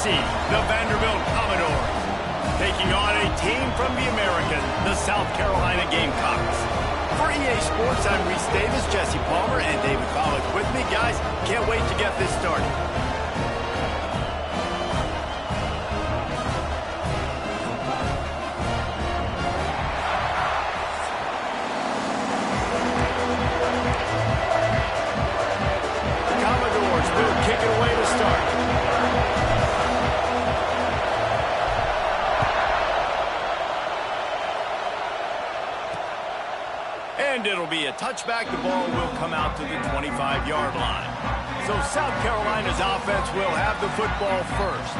seed, the Vanderbilt Commodores, taking on a team from the American, the South Carolina Gamecocks. For EA Sports, I'm Reese Davis, Jesse Palmer, and David Pollack with me. Guys, can't wait to get this started. And it'll be a touchback. The ball will come out to the 25-yard line. So South Carolina's offense will have the football first.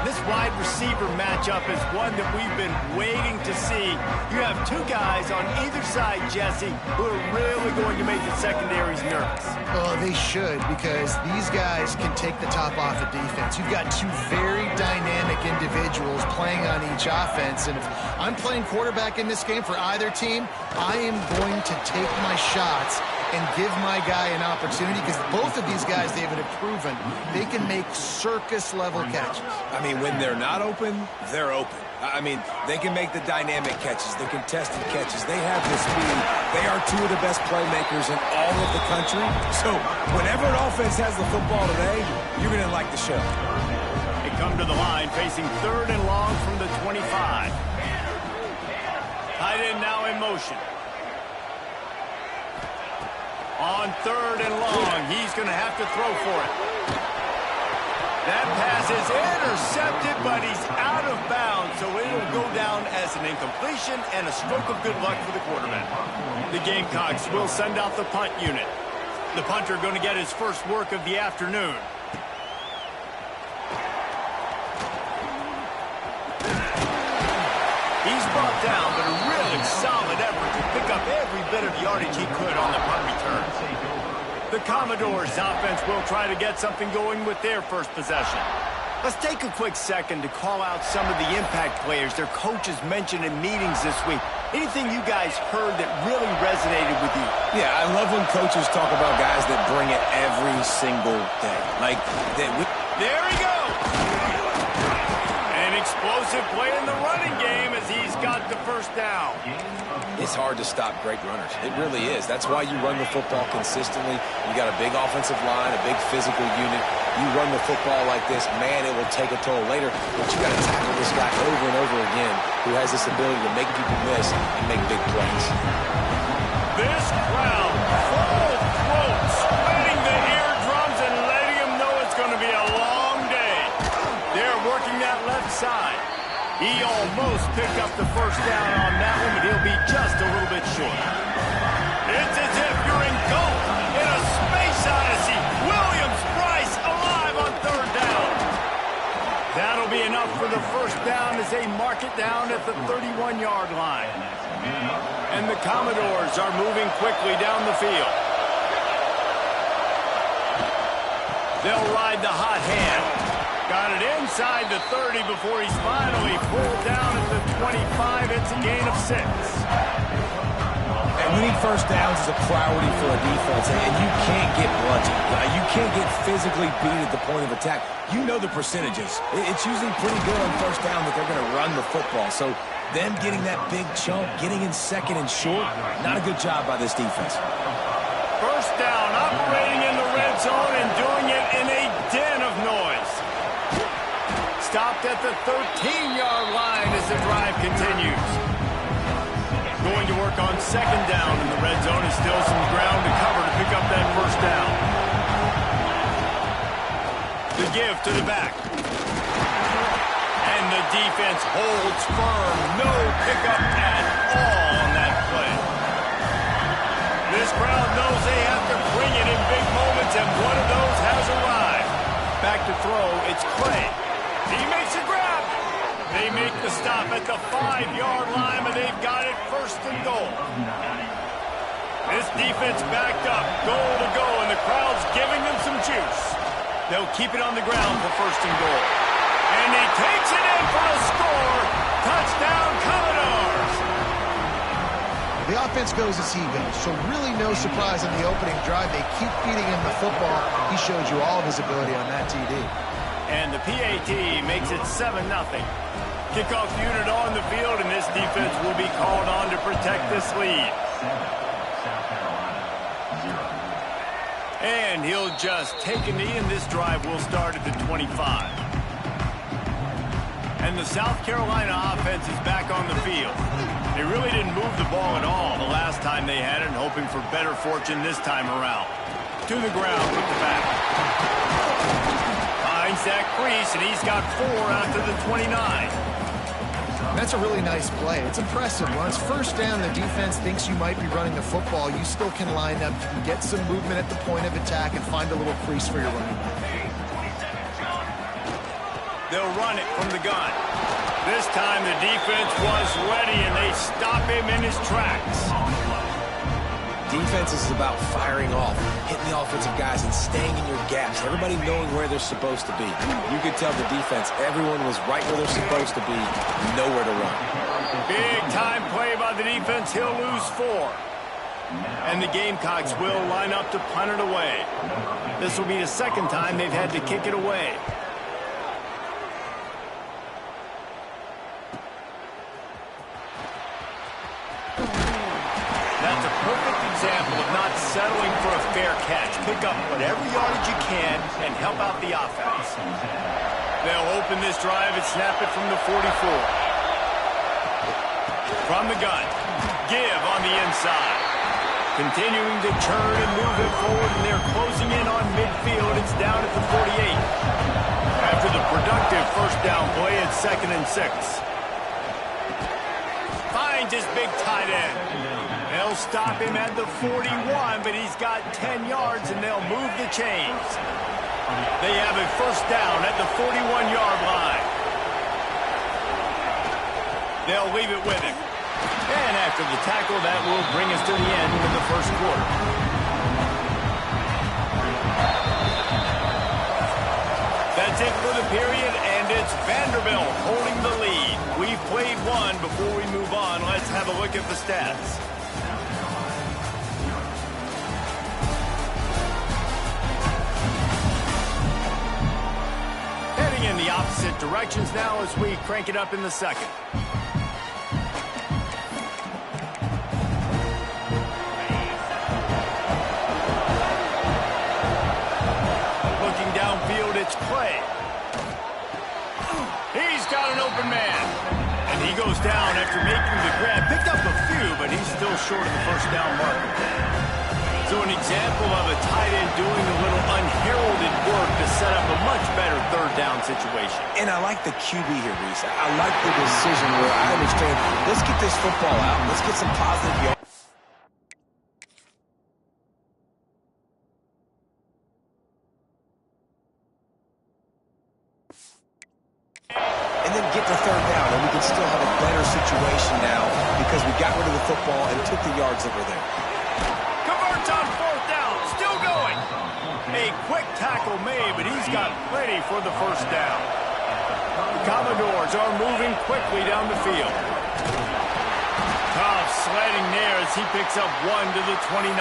This wide receiver matchup is one that we've been waiting to see. You have two guys on either side, Jesse, who are really going to make the secondaries nervous. Oh, they should, because these guys can take the top off the defense. You've got two very dynamic individuals playing on each offense, and if I'm playing quarterback in this game for either team, I am going to take my shots and give my guy an opportunity, because both of these guys, David, have proven they can make circus-level catches. I mean, when they're not open, they're open. I mean, they can make the dynamic catches, the contested catches. They have the speed. They are two of the best playmakers in all of the country. So whenever an offense has the football today, you're going to like the show. They come to the line facing 3rd and long from the 25. Tight end now in motion. On 3rd and long, he's going to have to throw for it. That pass is intercepted, but he's out of bounds, so it'll go down as an incompletion and a stroke of good luck for the quarterback. The Gamecocks will send out the punt unit. The punter going to get his first work of the afternoon. He's brought down, but a really solid effort to pick up every bit of yardage he could on the punt return. The Commodores' offense will try to get something going with their first possession. Let's take a quick second to call out some of the impact players their coaches mentioned in meetings this week. Anything you guys heard that really resonated with you? Yeah, I love when coaches talk about guys that bring it every single day. Like, there he goes! An explosive play in the running game as he's got the first down. It's hard to stop great runners. It really is. That's why you run the football consistently. You got a big offensive line, a big physical unit. You run the football like this, man, it will take a toll later. But you got to tackle this guy over and over again who has this ability to make people miss and make big plays. This crowd, full throat, sweating the eardrums and letting them know it's going to be a long day. They're working that left side. He almost picked up the first down on that one, but he'll be just a little bit short. It's as if you're engulfed in a space odyssey. Williams-Brice alive on 3rd down. That'll be enough for the first down as they mark it down at the 31-yard line. And the Commodores are moving quickly down the field. They'll ride the hot hand. Got it inside the 30 before he's finally pulled down at the 25. It's a gain of 6. And winning first downs is a priority for a defense, and you can't get bludgeoned. You can't get physically beat at the point of attack. You know the percentages. It's usually pretty good on first down that they're going to run the football. So them getting that big chunk, getting in 2nd and short, not a good job by this defense. First down, operating in the red zone and doing it in a den of noise. Stopped at the 13-yard line as the drive continues. Going to work on 2nd down in the red zone, and still some ground to cover to pick up that first down. The give to the back. And the defense holds firm. No pickup at all on that play. This crowd knows they have to bring it in big moments, and one of those has arrived. Back to throw, it's Clay. He makes a grab. They make the stop at the 5-yard line, but they've got it 1st and goal. This defense backed up, goal to go, and the crowd's giving them some juice. They'll keep it on the ground for 1st and goal. And he takes it in for a score. Touchdown, Commodores. The offense goes as he goes, so really no surprise on the opening drive. They keep feeding him the football. He showed you all of his ability on that TD. And the PAT makes it 7-0. Kickoff unit on the field, and this defense will be called on to protect this lead. And he'll just take a knee, and this drive will start at the 25. And the South Carolina offense is back on the field. They really didn't move the ball at all the last time they had it, and hoping for better fortune this time around. To the ground with the back. Finds that crease, and he's got 4 after the 29. That's a really nice play. It's impressive. When it's first down, the defense thinks you might be running the football. You still can line up, you can get some movement at the point of attack and find a little crease for your running back. They'll run it from the gun. This time the defense was ready, and they stop him in his tracks. Defense is about firing off, hitting the offensive guys, and staying in your gaps. Everybody knowing where they're supposed to be. You could tell the defense, everyone was right where they're supposed to be, nowhere to run. Big time play by the defense. He'll lose 4. And the Gamecocks will line up to punt it away. This will be the second time they've had to kick it away. That's a perfect example of not settling for a fair catch. Pick up whatever yardage you can and help out the offense. They'll open this drive and snap it from the 44. From the gun. Give on the inside. Continuing to turn and move it forward, and they're closing in on midfield. It's down at the 48. After the productive first down play, it's 2nd and 6. Finds his big tight end. They'll stop him at the 41, but he's got 10 yards, and they'll move the chains. They have a first down at the 41-yard line. They'll leave it with him. And after the tackle, that will bring us to the end of the first quarter. That's it for the period, and it's Vanderbilt holding the lead. We've played one. Before we move on, let's have a look at the stats. Heading in the opposite directions now as we crank it up in the second. Downfield, it's Clay. He's got an open man. And he goes down after making the grab. Picked up a few, but he's still short of the first down marker. So an example of a tight end doing a little unheralded work to set up a much better third down situation. And I like the QB here, Reese. I like the decision where I understand, let's get this football out. Let's get some positive yards. And then get to third down, and we can still have a better situation now because we got rid of the football and took the yards that were there. Converts on 4th down, still going. A quick tackle made, but he's got plenty for the first down. The Commodores are moving quickly down the field. Tough sledding there as he picks up 1 to the 29.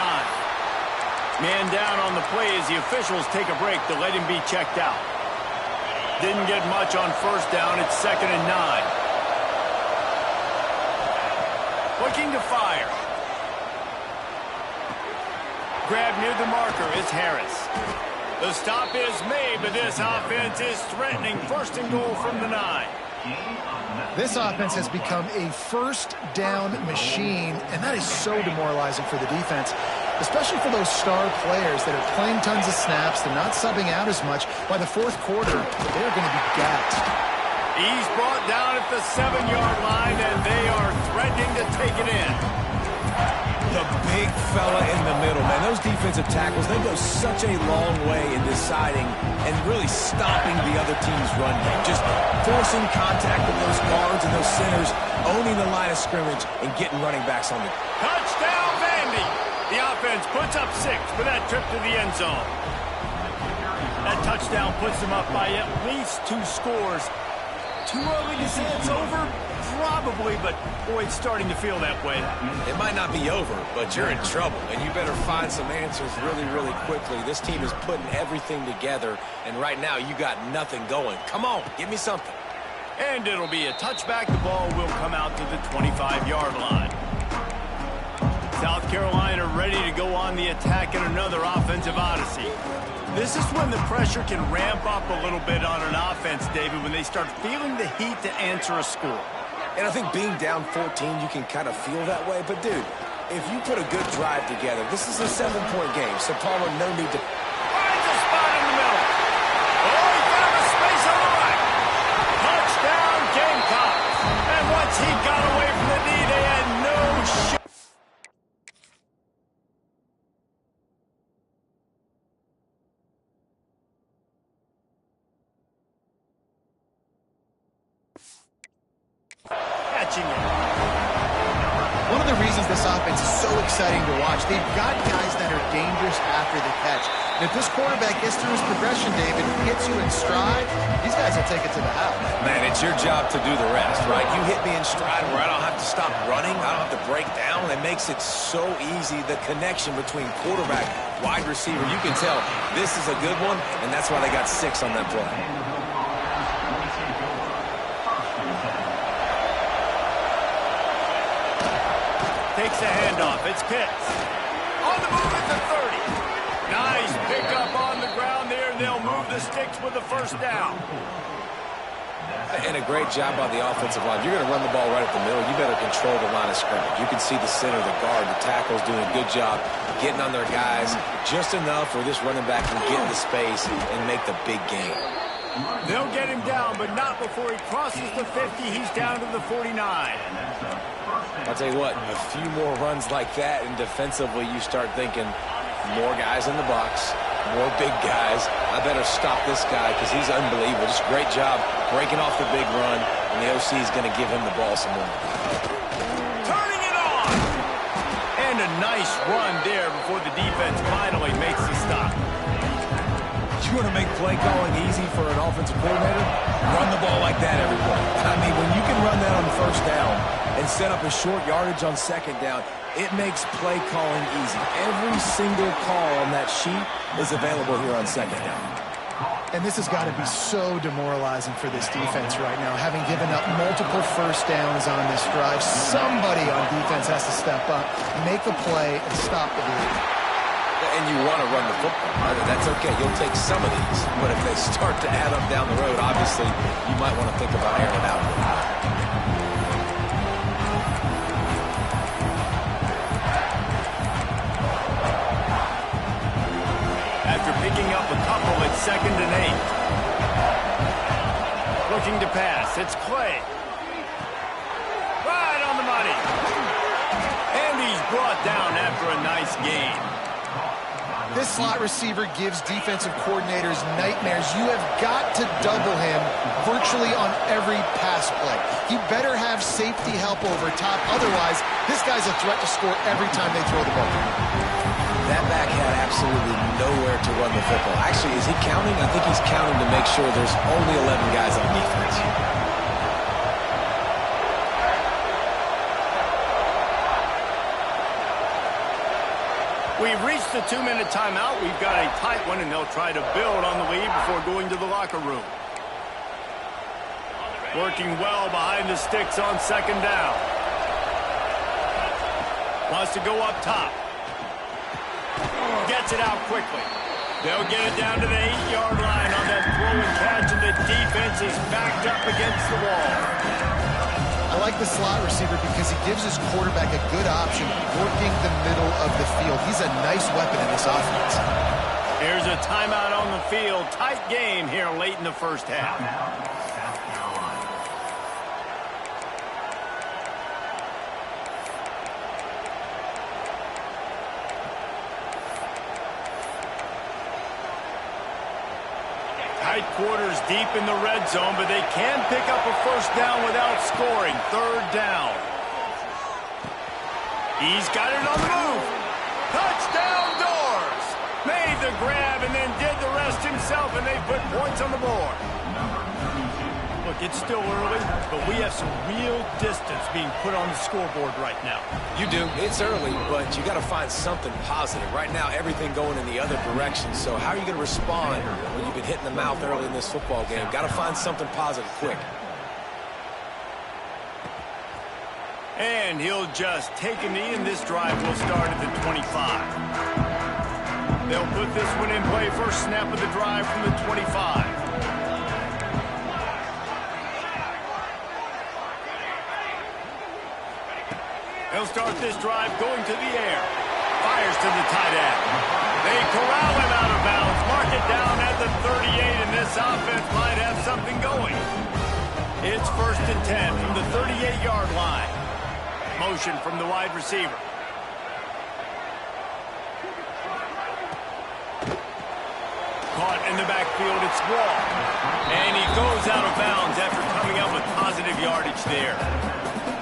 Man down on the play as the officials take a break to let him be checked out. Didn't get much on first down. It's 2nd and 9. Looking to fire. Grab near the marker is Harris. The stop is made, but this offense is threatening. 1st and goal from the 9. This offense has become a first down machine, and that is so demoralizing for the defense, especially for those star players that are playing tons of snaps. They're not subbing out as much. By the 4th quarter, they're going to be gapped. He's brought down at the 7-yard line, and they are threatening to take it in. The big fella in the middle, man. Those defensive tackles, they go such a long way in deciding and really stopping the other team's run game. Just forcing contact with those guards and those centers, owning the line of scrimmage, and getting running backs on the touchdown, Vandy! The offense puts up 6 for that trip to the end zone. That touchdown puts them up by at least 2 scores. too early to say it's over? Probably, but boy, it's starting to feel that way. It might not be over, but you're in trouble, and you better find some answers really, really quickly. This team is putting everything together, and right now you got nothing going. Come on, give me something. And it'll be a touchback. The ball will come out to the 25-yard line. South Carolina ready to go on the attack in another offensive odyssey. This is when the pressure can ramp up a little bit on an offense, David, when they start feeling the heat to answer a score. And I think being down 14, you can kind of feel that way. But, dude, if you put a good drive together, this is a 7-point game. So, Palmer, no need to... Finds a spot in the middle. Oh, he found a space on the right. Touchdown, Gamecocks. And once he got away from the knee, they had no shot. One of the reasons this offense is so exciting to watch, they've got guys that are dangerous after the catch. And if this quarterback gets through his progression, David, hits you in stride, these guys will take it to the house. Man, it's your job to do the rest, right? You hit me in stride where I don't have to stop running. I don't have to break down. It makes it so easy, the connection between quarterback, wide receiver. You can tell this is a good one, and that's why they got 6 on that play. Takes a handoff. It's Pitts. On the move at the 30. Nice pickup on the ground there. They'll move the sticks with the first down. And a great job by the offensive line. You're going to run the ball right at the middle. You better control the line of scrimmage. You can see the center, the guard, the tackles doing a good job getting on their guys just enough where this running back can get into space and make the big game. They'll get him down, but not before he crosses the 50. He's down to the 49. I'll tell you what, a few more runs like that, and defensively you start thinking more guys in the box, more big guys. I better stop this guy because he's unbelievable. Just great job breaking off the big run, and the OC is going to give him the ball some more. Turning it on! And a nice run there before the defense finally makes the stop. You want to make play calling easy for an offensive coordinator? Run the ball like that every play. I mean, when you can run that on first down and set up a short yardage on second down, it makes play calling easy. Every single call on that sheet is available here on second down. And this has got to be so demoralizing for this defense right now, having given up multiple first downs on this drive. Somebody on defense has to step up, make a play, and stop the bleeding. And you want to run the football. That's okay. You'll take some of these. But if they start to add up down the road, obviously, you might want to think about airing it out. After picking up a couple, it's 2nd and 8. Looking to pass. It's Clay. Right on the money. And he's brought down after a nice gain. This slot receiver gives defensive coordinators nightmares. You have got to double him virtually on every pass play. He better have safety help over top. Otherwise, this guy's a threat to score every time they throw the ball. That back had absolutely nowhere to run the football. Actually, is he counting? I think he's counting to make sure there's only 11 guys on defense. We've reached the 2-minute timeout. We've got a tight one, and they'll try to build on the lead before going to the locker room. Working well behind the sticks on second down. Wants to go up top. Gets it out quickly. They'll get it down to the 8-yard line on that throw and catch, and the defense is backed up against the wall. I like the slot receiver because he gives his quarterback a good option working the middle of the field. He's a nice weapon in this offense. Here's a timeout on the field. Tight game here late in the first half. Tight quarters deep in the red zone, but they can pick up a first down without scoring. 3rd down. He's got it on the move. Touchdown Doors. Made the grab and then did the rest himself, and they put points on the board. It's still early, but we have some real distance being put on the scoreboard right now. You do. It's early, but you got to find something positive. Right now, everything going in the other direction. So how are you going to respond when you've been hitting the mouth early in this football game? Got to find something positive quick. And he'll just take a knee, and this drive will start at the 25. They'll put this one in play. First snap of the drive from the 25. He'll start this drive going to the air. Fires to the tight end. They corral him out of bounds. Mark it down at the 38, and this offense might have something going. It's 1st and 10 from the 38-yard line. Motion from the wide receiver. Caught in the backfield, it's Wall. And he goes out of bounds after coming up with positive yardage there.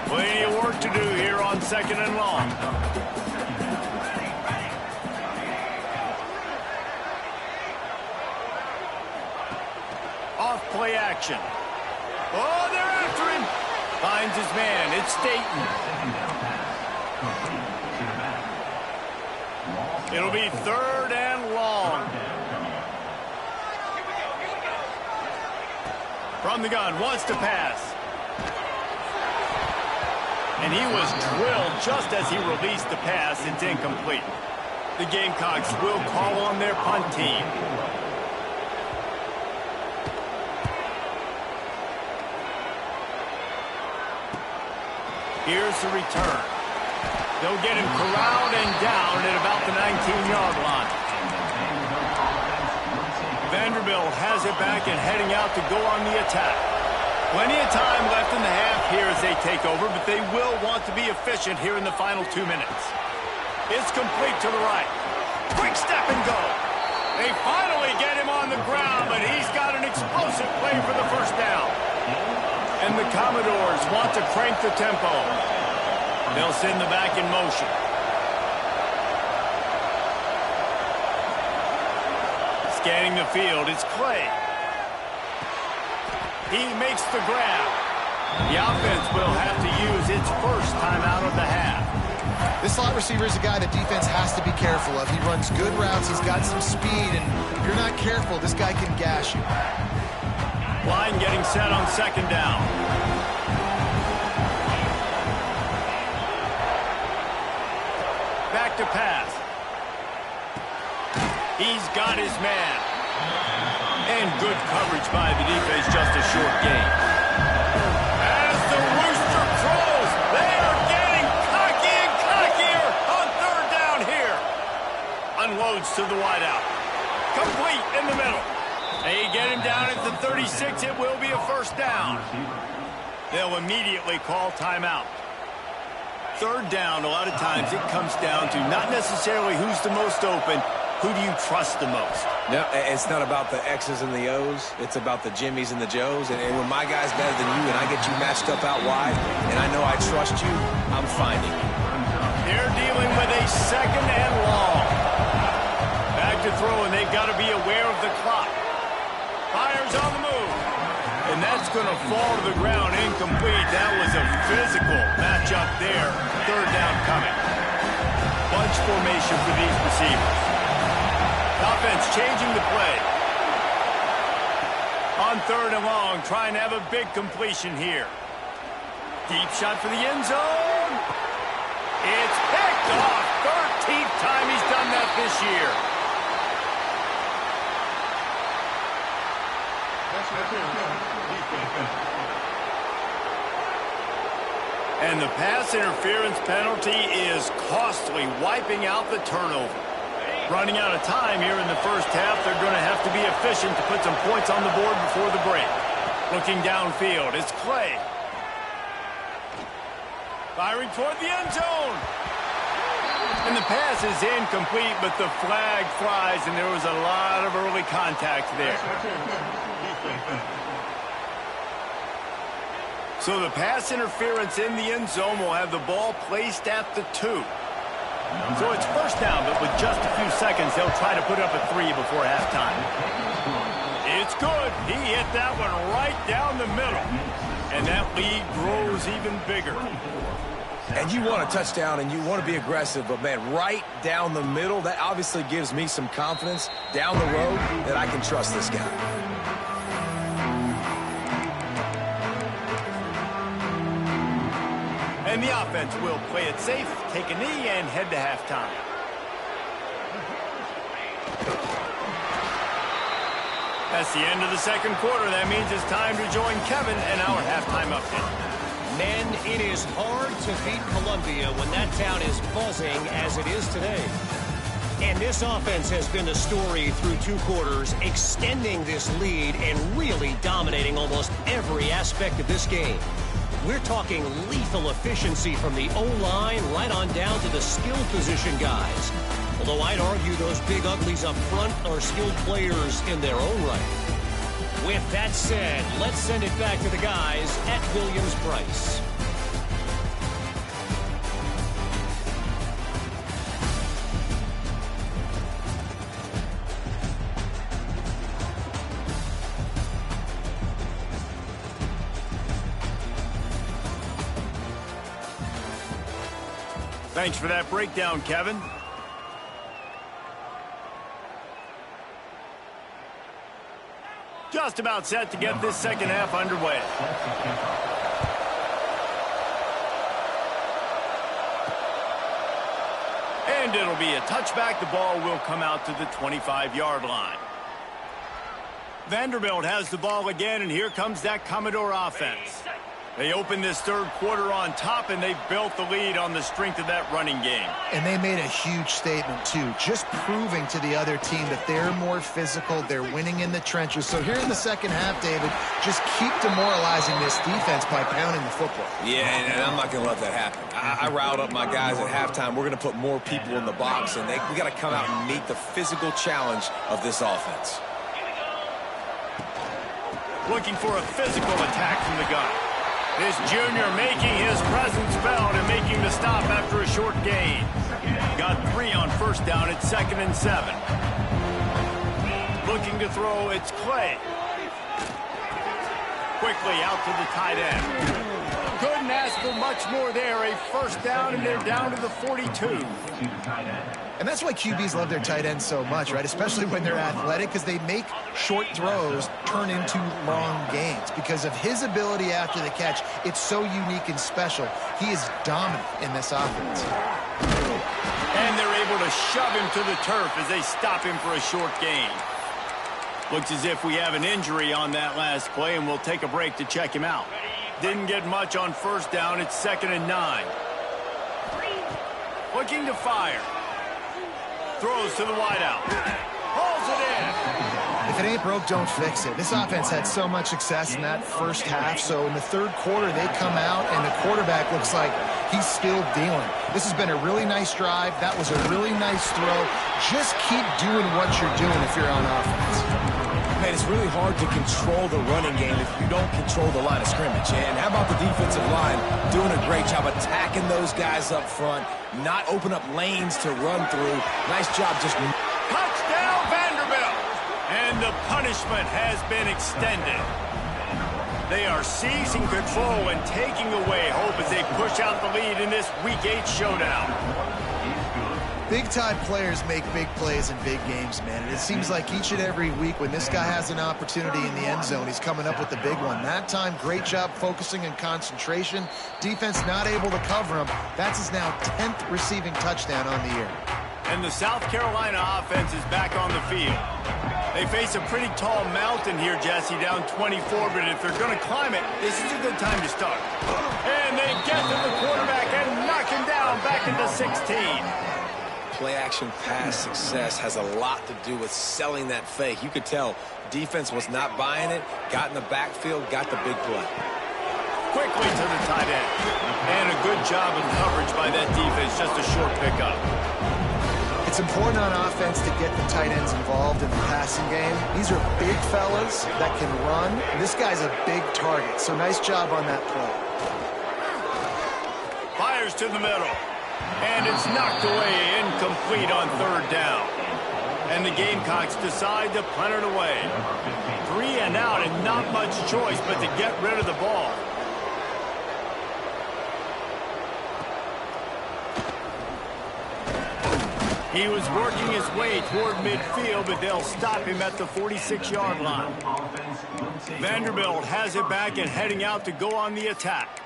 Plenty of work to do here on 2nd and long. Off play action. Oh, they're after him. Finds his man. It's Staten. It'll be 3rd and long. From the gun, wants to pass. And he was drilled just as he released the pass. It's incomplete. The Gamecocks will call on their punt team. Here's the return. They'll get him corralled and down at about the 19-yard line. Vanderbilt has it back and heading out to go on the attack. Plenty of time left in the half here as they take over, but they will want to be efficient here in the final 2 minutes. It's complete to the right. Quick step and go. They finally get him on the ground, but he's got an explosive play for the first down. And the Commodores want to crank the tempo. They'll send the back in motion. Scanning the field, it's Clay. He makes the grab. The offense will have to use its first timeout of the half. This slot receiver is a guy the defense has to be careful of. He runs good routes. He's got some speed, and if you're not careful, this guy can gash you. Line getting set on 2nd down. Back to pass. He's got his man. And good coverage by the defense, just a short gain. As the rooster crows, they are getting cocky and cockier on 3rd down here. Unloads to the wideout. Complete in the middle. They get him down at the 36. It will be a first down. They'll immediately call timeout. 3rd down, a lot of times it comes down to not necessarily who's the most open, who do you trust the most? No, it's not about the X's and the O's. It's about the Jimmies and the Joes. And when my guy's better than you and I get you matched up out wide and I know I trust you, I'm finding you. They're dealing with a 2nd and long. Back to throw, and they've got to be aware of the clock. Fires on the move. And that's going to fall to the ground incomplete. That was a physical matchup there. 3rd down coming. Bunch formation for these receivers. Offense changing the play. On 3rd and long, trying to have a big completion here. Deep shot for the end zone. It's picked off. 13th time he's done that this year. And the pass interference penalty is costly, wiping out the turnover. Running out of time here in the first half. They're going to have to be efficient to put some points on the board before the break. Looking downfield, it's Clay. Firing toward the end zone. And the pass is incomplete, but the flag flies, and there was a lot of early contact there. So the pass interference in the end zone will have the ball placed at the 2. So it's first down, but with just a few seconds, they'll try to put up a 3 before halftime. It's good. He hit that one right down the middle. And that lead grows even bigger. And you want a touchdown and you want to be aggressive, but, man, right down the middle, that obviously gives me some confidence down the road that I can trust this guy. And the offense will play it safe, take a knee, and head to halftime. That's the end of the second quarter. That means it's time to join Kevin and our halftime update. Men, it is hard to beat Columbia when that town is buzzing as it is today. And this offense has been the story through 2 quarters, extending this lead and really dominating almost every aspect of this game. We're talking lethal efficiency from the O-line right on down to the skill position guys. Although I'd argue those big uglies up front are skilled players in their own right. With that said, let's send it back to the guys at Williams-Brice. Thanks for that breakdown, Kevin. Just about set to get this second half underway. And it'll be a touchback. The ball will come out to the 25-yard line. Vanderbilt has the ball again, and here comes that Commodore offense. They opened this third quarter on top, and they built the lead on the strength of that running game. And they made a huge statement, too, just proving to the other team that they're more physical, they're winning in the trenches. So here in the second half, David, just keep demoralizing this defense by pounding the football. Yeah, and I'm not going to let that happen. I riled up my guys at halftime. We're going to put more people in the box, and we got to come out and meet the physical challenge of this offense. Looking for a physical attack from the gun. This junior making his presence felt and making the stop after a short gain. Got 3 on first down at 2nd and 7. Looking to throw, it's Clay. Quickly out to the tight end. Couldn't ask for much more there. A first down, and they're down to the 42. And that's why QBs love their tight ends so much, right? Especially when they're athletic, because they make short throws turn into long gains. Because of his ability after the catch, it's so unique and special. He is dominant in this offense. And they're able to shove him to the turf as they stop him for a short gain. Looks as if we have an injury on that last play, and we'll take a break to check him out. Didn't get much on first down. It's 2nd and 9. Looking to fire. Throws to the wideout. Hauls it in. If it ain't broke, don't fix it. This offense had so much success in that first half, so in the third quarter they come out and the quarterback looks like he's still dealing. This has been a really nice drive. That was a really nice throw. Just keep doing what you're doing if you're on offense. Man, it's really hard to control the running game if you don't control the line of scrimmage. And how about the defensive line doing a great job attacking those guys up front, not open up lanes to run through. Nice job just... Touchdown, Vanderbilt! And the punishment has been extended. They are seizing control and taking away hope as they push out the lead in this Week 8 showdown. Big-time players make big plays in big games, man. And it seems like each and every week when this guy has an opportunity in the end zone, he's coming up with the big one. That time, great job focusing and concentration. Defense not able to cover him. That's his now 10th receiving touchdown on the year. And the South Carolina offense is back on the field. They face a pretty tall mountain here, Jesse, down 24, but if they're going to climb it, this is a good time to start. And they get to the quarterback and knock him down back into 16. Play-action pass success has a lot to do with selling that fake. You could tell defense was not buying it, got in the backfield, got the big play. Quickly to the tight end. And a good job of coverage by that defense, just a short pickup. It's important on offense to get the tight ends involved in the passing game. These are big fellas that can run. This guy's a big target, so nice job on that play. Fires to the middle. And it's knocked away, incomplete on third down. And the Gamecocks decide to punt it away. 3 and and out and not much choice but to get rid of the ball. He was working his way toward midfield, but they'll stop him at the 46-yard line. Vanderbilt has it back and heading out to go on the attack.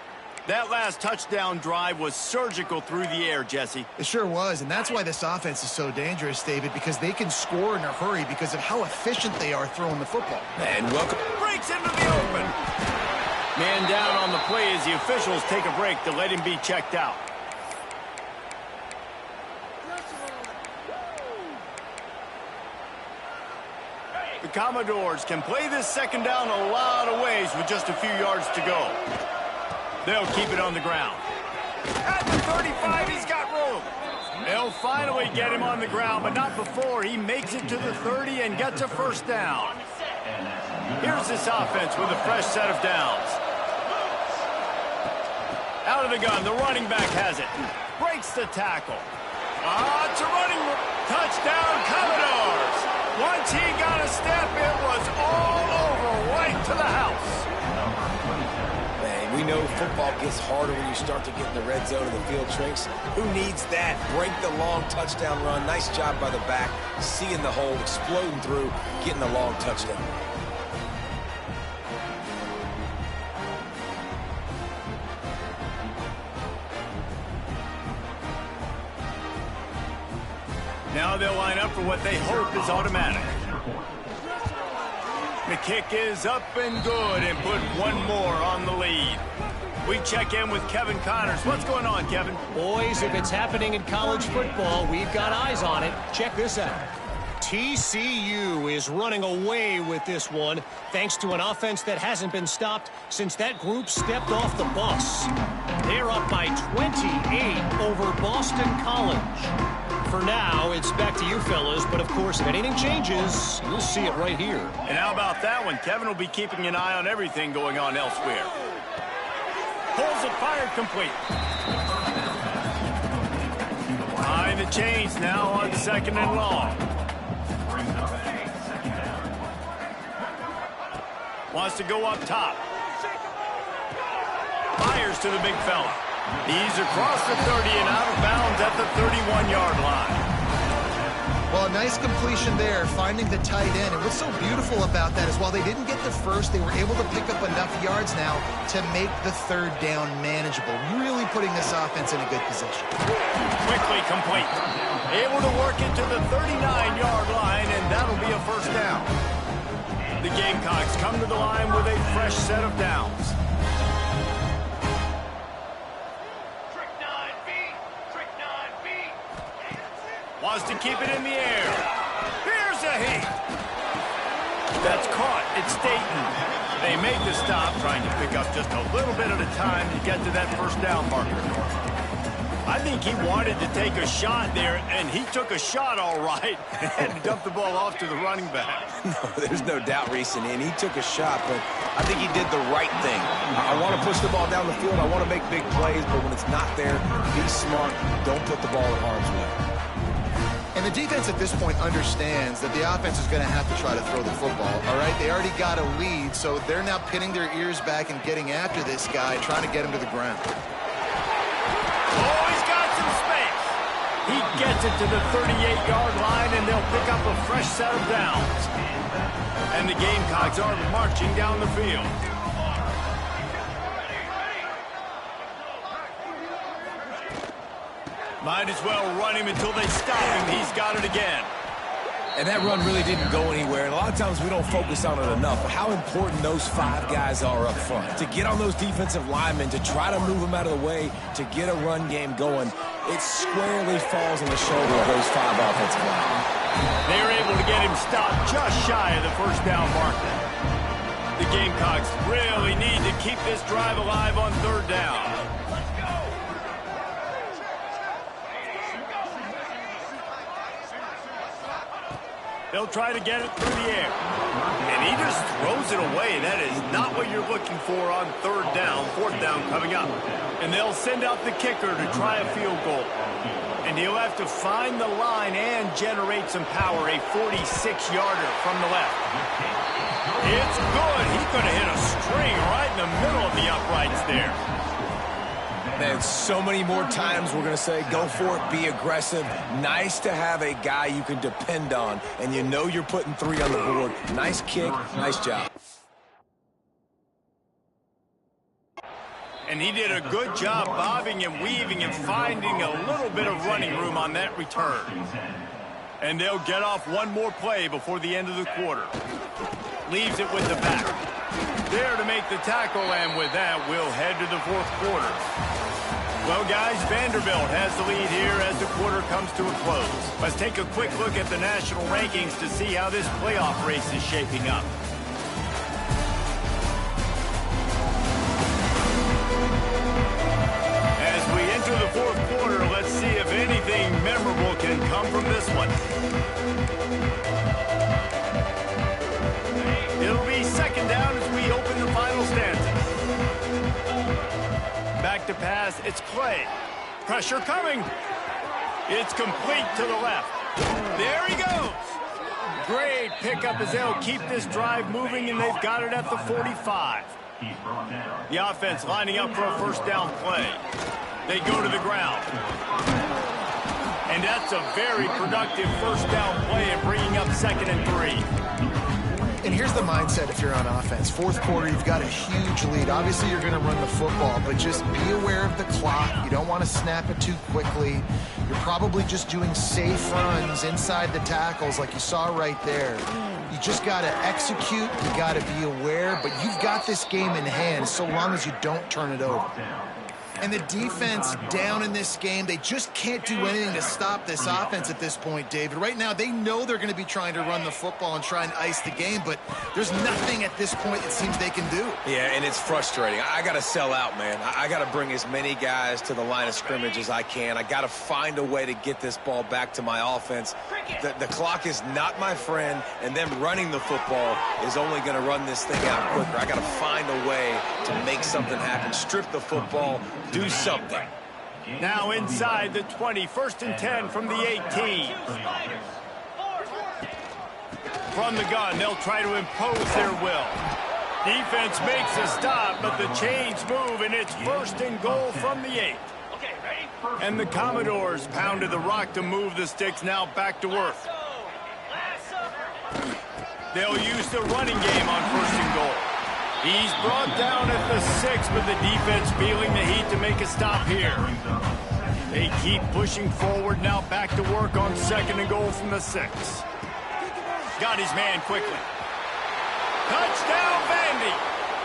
That last touchdown drive was surgical through the air, Jesse. It sure was, and that's why this offense is so dangerous, David, because they can score in a hurry because of how efficient they are throwing the football. And welcome. Breaks into the open. Man down on the play as the officials take a break to let him be checked out. The Commodores can play this second down a lot of ways with just a few yards to go. They'll keep it on the ground. At the 35, he's got room. They'll finally get him on the ground, but not before he makes it to the 30 and gets a first down. Here's this offense with a fresh set of downs. Out of the gun, the running back has it. Breaks the tackle. It's a running touchdown, Commodores. Once he got a step, it was all over, right to the house. Man, we know football gets harder when you start to get in the red zone and the field shrinks. Who needs that? Break the long touchdown run. Nice job by the back. Seeing the hole, exploding through, getting the long touchdown. Now they'll line up for what they hope is automatic. The kick is up and good and put one more on the lead. We check in with Kevin Connors. What's going on, Kevin? Boys, if it's happening in college football, we've got eyes on it. Check this out. TCU is running away with this one thanks to an offense that hasn't been stopped since that group stepped off the bus. They're up by 28 over Boston College. For now, it's back to you fellas, but of course, if anything changes, you'll see it right here. And how about that one? Kevin will be keeping an eye on everything going on elsewhere. Pulls it, fired, complete. Behind the chains now on second and long. Wants to go up top. Fires to the big fella. He's across the 30 and out of bounds at the 31-yard line. Well, a nice completion there, finding the tight end. And what's so beautiful about that is while they didn't get the first, they were able to pick up enough yards now to make the third down manageable, really putting this offense in a good position. Quickly complete. Able to work it to the 39-yard line, and that'll be a first down. The Gamecocks come to the line with a fresh set of downs. Wants to keep it in the air. Here's a hit. That's caught. It's Dayton. They make the stop, trying to pick up just a little bit at a time to get to that first down marker. I think he wanted to take a shot there, and he took a shot all right and dumped the ball off to the running back. No, there's no doubt, Reese, and he took a shot, but I think he did the right thing. I want to push the ball down the field. I want to make big plays, but when it's not there, be smart. Don't put the ball in harm's way. And the defense at this point understands that the offense is going to have to try to throw the football, all right? They already got a lead, so they're now pinning their ears back and getting after this guy, trying to get him to the ground. Oh, he's got some space. He gets it to the 38-yard line, and they'll pick up a fresh set of downs. And the Gamecocks are marching down the field. Might as well run him until they stop him. He's got it again. And that run really didn't go anywhere. And a lot of times we don't focus on it enough. But how important those five guys are up front. To get on those defensive linemen, to try to move them out of the way, to get a run game going, it squarely falls on the shoulder of those five offensive linemen. They're able to get him stopped just shy of the first down marker. The Gamecocks really need to keep this drive alive on third down. They'll try to get it through the air. And he just throws it away. That is not what you're looking for on third down, fourth down coming up. And they'll send out the kicker to try a field goal. And he'll have to find the line and generate some power, a 46-yarder from the left. It's good. He could have hit a string right in the middle of the uprights there. Man, so many more times we're going to say, go for it, be aggressive. Nice to have a guy you can depend on, and you know you're putting 3 on the board. Nice kick, nice job. And he did a good job bobbing and weaving and finding a little bit of running room on that return. And they'll get off one more play before the end of the quarter. Leaves it with the back. There to make the tackle, and with that, we'll head to the fourth quarter. Well, guys, Vanderbilt has the lead here as the quarter comes to a close. Let's take a quick look at the national rankings to see how this playoff race is shaping up. As we enter the fourth quarter, let's see if anything memorable can come from this one. It'll be second down as we open the final stanza. Back to pass, it's Clay. Pressure coming. It's complete to the left. There he goes. Great pickup as they'll keep this drive moving, and they've got it at the 45. The offense lining up for a first down play. They go to the ground. And that's a very productive first down play and bringing up 2nd and 3. And here's the mindset if you're on offense. Fourth quarter, you've got a huge lead. Obviously, you're going to run the football, but just be aware of the clock. You don't want to snap it too quickly. You're probably just doing safe runs inside the tackles like you saw right there. You just got to execute. You got to be aware, but you've got this game in hand so long as you don't turn it over. And the defense down in this game, they just can't do anything to stop this offense at this point, David. Right now, they know they're going to be trying to run the football and try and ice the game, but there's nothing at this point it seems they can do. Yeah, and it's frustrating. I got to sell out, man. I got to bring as many guys to the line of scrimmage as I can. I got to find a way to get this ball back to my offense. The clock is not my friend, and them running the football is only going to run this thing out quicker. I got to find a way to make something happen, strip the football, do something. Now inside the 20, 1st and 10 from the 18. From the gun, they'll try to impose their will. Defense makes a stop, but the chains move, and it's 1st and goal from the 8. And the Commodores pounded the rock to move the sticks, now back to work. They'll use the running game on 1st and goal. He's brought down at the 6, but the defense feeling the heat to make a stop here. They keep pushing forward, now back to work on 2nd and goal from the 6. Got his man quickly. Touchdown, Vandy!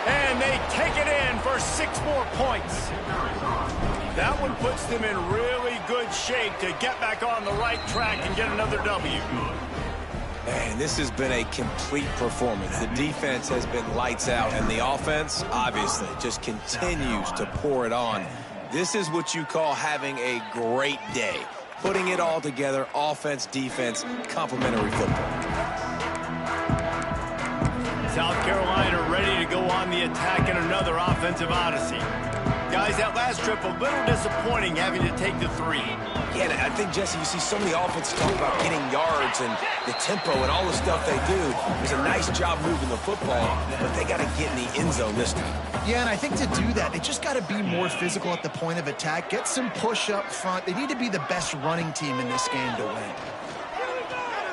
And they take it in for 6 more points. That one puts them in really good shape to get back on the right track and get another W. Man, this has been a complete performance. The defense has been lights out, and the offense, obviously, just continues to pour it on. This is what you call having a great day. Putting it all together, offense, defense, complementary football. South Carolina ready to go on the attack in another offensive odyssey. Guys, that last trip a little disappointing having to take the 3. Yeah, I think, Jesse, you see so many offenses talk about getting yards and the tempo and all the stuff they do. It's a nice job moving the football, but they got to get in the end zone this time. Yeah, and I think to do that, they just got to be more physical at the point of attack, get some push up front. They need to be the best running team in this game to win.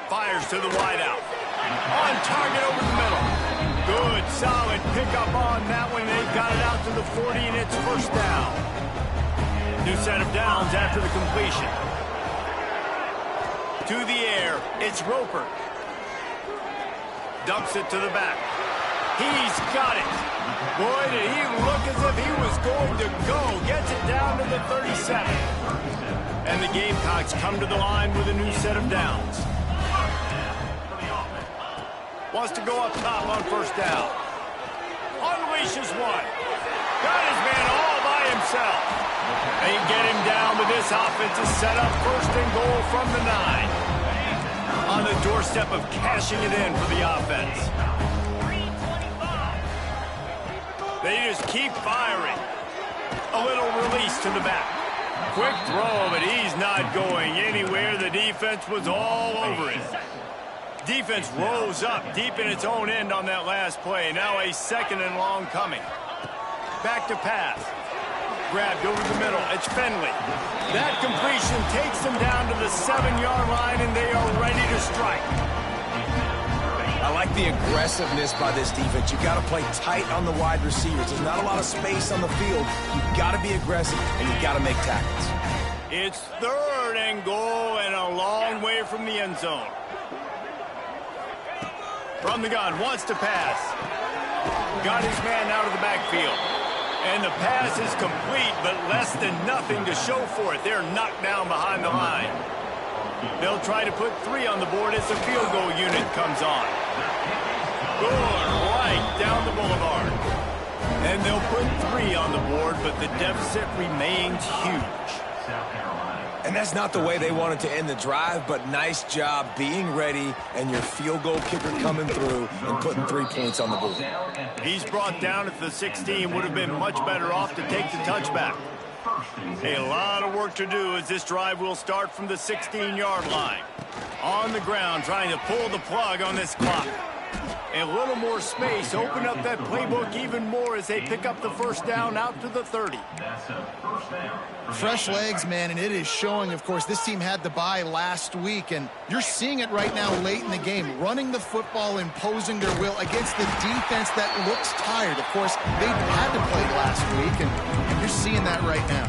Fires to the wideout. On target over the middle. Good, solid pickup on that one. They've got it out to the 40, and it's 1st down. New set of downs after the completion. To the air, it's Roper. Dumps it to the back. He's got it. Boy, did he look as if he was going to go. Gets it down to the 37. And the Gamecocks come to the line with a new set of downs. Wants to go up top on 1st down. Unleashes one. Got his man all by himself. They get him down, but this offense is set up 1st and goal from the 9. On the doorstep of cashing it in for the offense. They just keep firing. A little release to the back. Quick throw, but he's not going anywhere. The defense was all over it. Defense rose up deep in its own end on that last play. Now a 2nd and long coming. Back to pass. Grabbed over the middle. It's Finley. That completion takes them down to the 7-yard line, and they are ready to strike. I like the aggressiveness by this defense. You've got to play tight on the wide receivers. There's not a lot of space on the field. You've got to be aggressive, and you've got to make tackles. It's 3rd and goal and a long way from the end zone. From the gun, wants to pass. Got his man out of the backfield. And the pass is complete, but less than nothing to show for it. They're knocked down behind the line. They'll try to put 3 on the board as the field goal unit comes on. Going right down the boulevard. And they'll put 3 on the board, but the deficit remains huge. And that's not the way they wanted to end the drive, but nice job being ready and your field goal kicker coming through and putting 3 points on the board. He's brought down at the 16. Would have been much better off to take the touchback. A lot of work to do as this drive will start from the 16-yard line. On the ground, trying to pull the plug on this clock. A little more space, open up that playbook even more as they pick up the 1st down out to the 30. Fresh legs, man, and it is showing, of course, this team had the bye last week, and you're seeing it right now late in the game, running the football, imposing their will against the defense that looks tired. Of course, they had to play last week, and you're seeing that right now.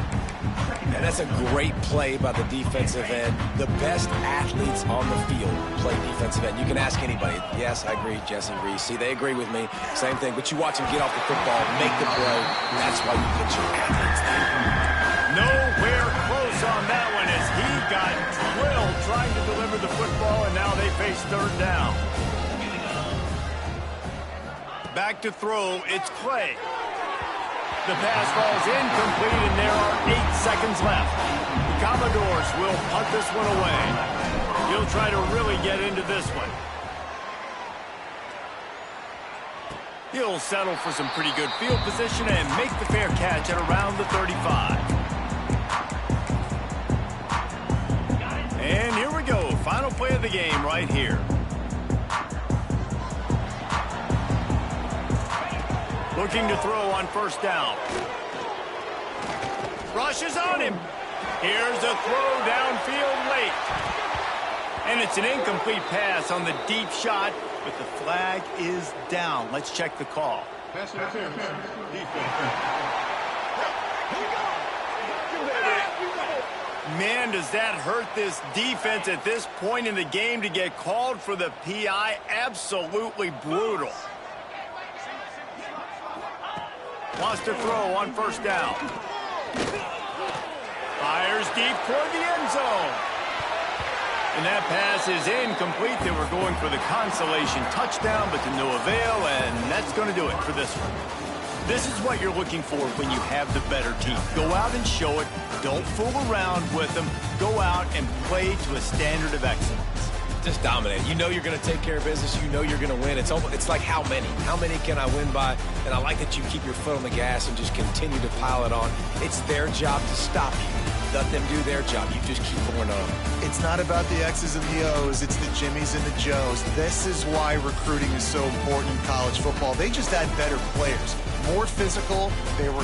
And that's a great play by the defensive end. The best athletes on the field play defensive end. You can ask anybody. Yes, I agree, Jesse Reese. See, they agree with me. Same thing. But you watch them get off the football, make the play. That's why you put your athletes there. Nowhere close on that one as he got drilled trying to deliver the football, and now they face 3rd down. Back to throw. It's Clay. The pass falls incomplete, and there are 8 seconds left. The Commodores will punt this one away. He'll try to really get into this one. He'll settle for some pretty good field position and make the fair catch at around the 35. And here we go. Final play of the game right here. Looking to throw on 1st down. Rushes on him. Here's a throw downfield late. And it's an incomplete pass on the deep shot, but the flag is down. Let's check the call. Man, does that hurt this defense at this point in the game to get called for the PI? Absolutely brutal. Wants to throw on 1st down. Fires deep toward the end zone. And that pass is incomplete. They were going for the consolation touchdown, but to no avail, and that's going to do it for this one. This is what you're looking for when you have the better team. Go out and show it. Don't fool around with them. Go out and play to a standard of excellence. Just dominate. You know you're going to take care of business. You know you're going to win. It's like how many? How many can I win by? And I like that you keep your foot on the gas and just continue to pile it on. It's their job to stop you. Let them do their job. You just keep going on. It's not about the X's and the O's. It's the Jimmies and the Joes. This is why recruiting is so important in college football. They just had better players. More physical. They were